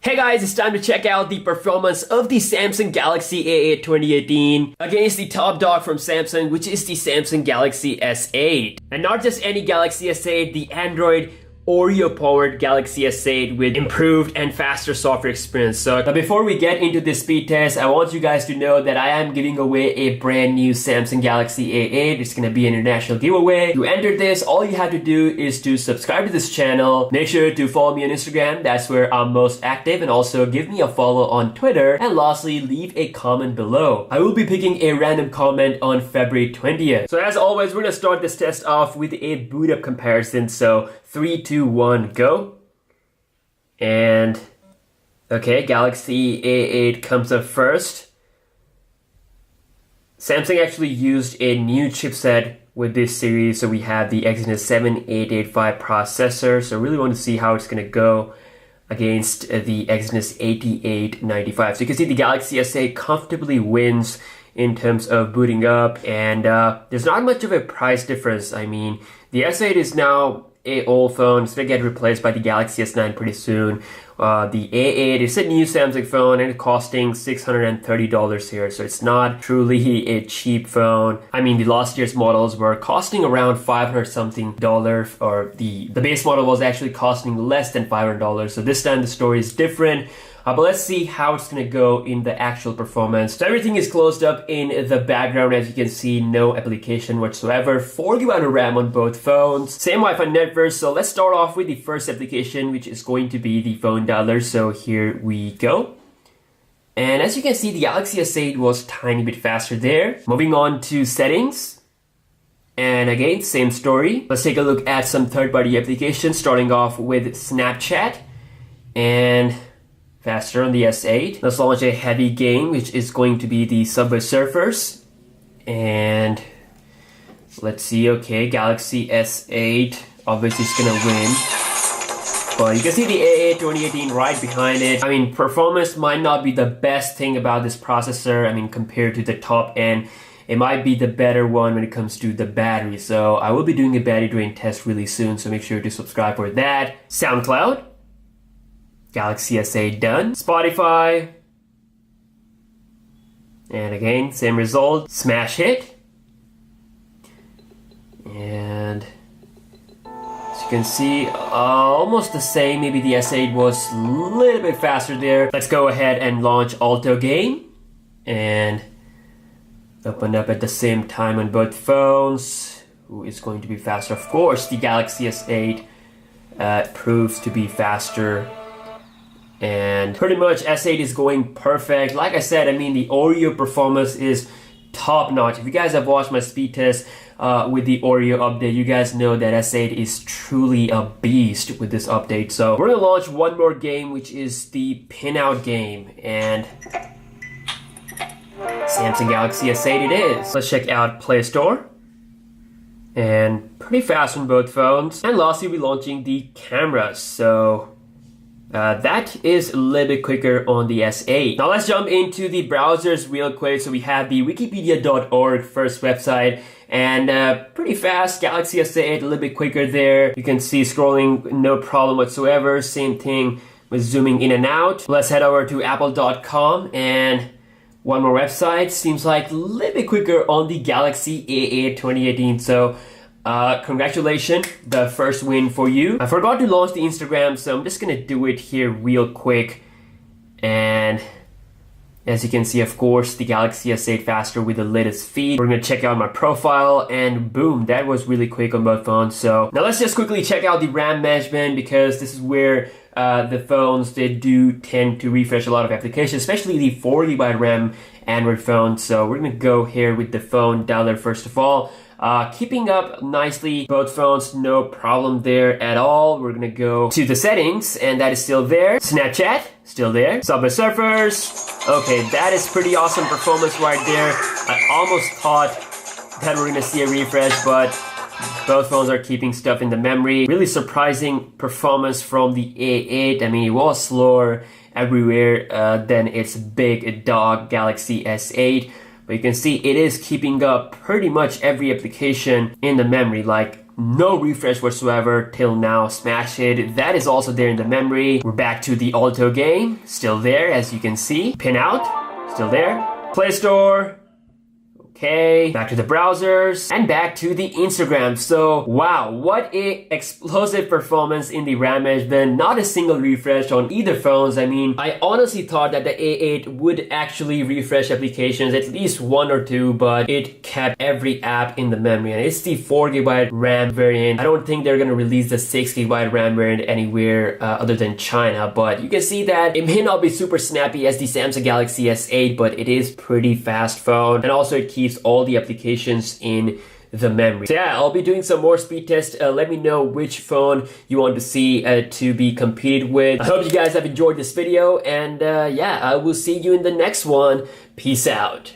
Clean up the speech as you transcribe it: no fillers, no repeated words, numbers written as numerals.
Hey guys, it's time to check out the performance of the Samsung Galaxy A8 2018 against the top dog from Samsung, which is the Samsung Galaxy S8. And not just any Galaxy S8, the Android Oreo-powered Galaxy S8 with improved and faster software experience. So before we get into this speed test, I want you guys to know that I am giving away a brand new Samsung Galaxy A8. It's going to be an international giveaway. To enter this, all you have to do is to subscribe to this channel. Make sure to follow me on Instagram. That's where I'm most active. And also give me a follow on Twitter. And lastly, leave a comment below. I will be picking a random comment on February 20th. So as always, we're going to start this test off with a boot up comparison. So 3, 2, 1, go. And okay, Galaxy A8 comes up first. Samsung actually used a new chipset with this series, so we have the Exynos 7885 processor. So really want to see how it's going to go against the Exynos 8895. So you can see the Galaxy S8 comfortably wins in terms of booting up, and there's not much of a price difference. I mean, the S8 is now a old phone. It's gonna get replaced by the Galaxy S9 pretty soon. The A8 is a new Samsung phone and it's costing $630 here, so it's not truly a cheap phone. I mean, the last year's models were costing around $500 something, or the base model was actually costing less than $500. So this time the story is different. But let's see how it's gonna go in the actual performance. So everything is closed up in the background. As you can see, no application whatsoever. 4GB of RAM on both phones. Same Wi-Fi network. So let's start off with the first application, which is going to be the phone dialer. So here we go. And as you can see, the Galaxy S8 was a tiny bit faster there. Moving on to settings. And again, same story. Let's take a look at some third-party applications, starting off with Snapchat. And faster on the S8. Let's launch a heavy game, which is going to be the Subway Surfers. And let's see, okay, Galaxy S8 obviously is gonna win. But you can see the A8 2018 right behind it. I mean, performance might not be the best thing about this processor. I mean, compared to the top end, it might be the better one when it comes to the battery. So I will be doing a battery drain test really soon, so make sure to subscribe for that. SoundCloud. Galaxy S8 done. Spotify. And again, same result. Smash hit. And as you can see, almost the same. Maybe the S8 was a little bit faster there. Let's go ahead and launch Alto Game. And open up at the same time on both phones. Who is going to be faster? Of course, the Galaxy S8 proves to be faster. And pretty much S8 is going perfect. Like I said, I mean, the Oreo performance is top notch. If you guys have watched my speed test with the Oreo update, you guys know that S8 is truly a beast with this update. So we're gonna launch one more game, which is the Pinout game. And Samsung Galaxy S8 it is. Let's check out Play Store. And pretty fast on both phones. And lastly, we're launching the cameras. So that is a little bit quicker on the S8. Now let's jump into the browsers real quick. So we have the wikipedia.org first website, and pretty fast. Galaxy S8 a little bit quicker there. You can see scrolling no problem whatsoever. Same thing with zooming in and out. Let's head over to apple.com, and one more website. Seems like a little bit quicker on the Galaxy A8 2018. So congratulations, the first win for you. I forgot to launch the Instagram, so I'm just gonna do it here real quick. And as you can see, of course, the Galaxy S8 faster with the latest feed. We're gonna check out my profile, and boom, that was really quick on both phones. So now let's just quickly check out the RAM management, because this is where the phones, they do tend to refresh a lot of applications, especially the 4GB RAM Android phones. So we're gonna go here with the phone dialer first of all. Keeping up nicely, both phones, no problem there at all. We're gonna go to the settings, and that is still there. Snapchat, still there. Subway Surfers, okay, that is pretty awesome performance right there. I almost thought that we're gonna see a refresh, but both phones are keeping stuff in the memory. Really surprising performance from the A8. I mean, it was slower everywhere than its big dog Galaxy S8. But you can see it is keeping up pretty much every application in the memory. Like no refresh whatsoever till now. Smash it. That is also there in the memory. We're back to the Alto game. Still there, as you can see. Pin out. Still there. Play Store. Okay, back to the browsers and back to the Instagram. So wow, what a explosive performance in the RAM management. Not a single refresh on either phones. I mean, I honestly thought that the A8 would actually refresh applications, at least one or two, but it kept every app in the memory. And it's the 4GB RAM variant. I don't think they're gonna release the 6GB RAM variant anywhere other than China, but you can see that it may not be super snappy as the Samsung Galaxy S8, but it is pretty fast phone, and also it keeps all the applications in the memory. So yeah, I'll be doing some more speed tests. Let me know which phone you want to see to be competed with. I hope you guys have enjoyed this video, and yeah, I will see you in the next one. Peace out.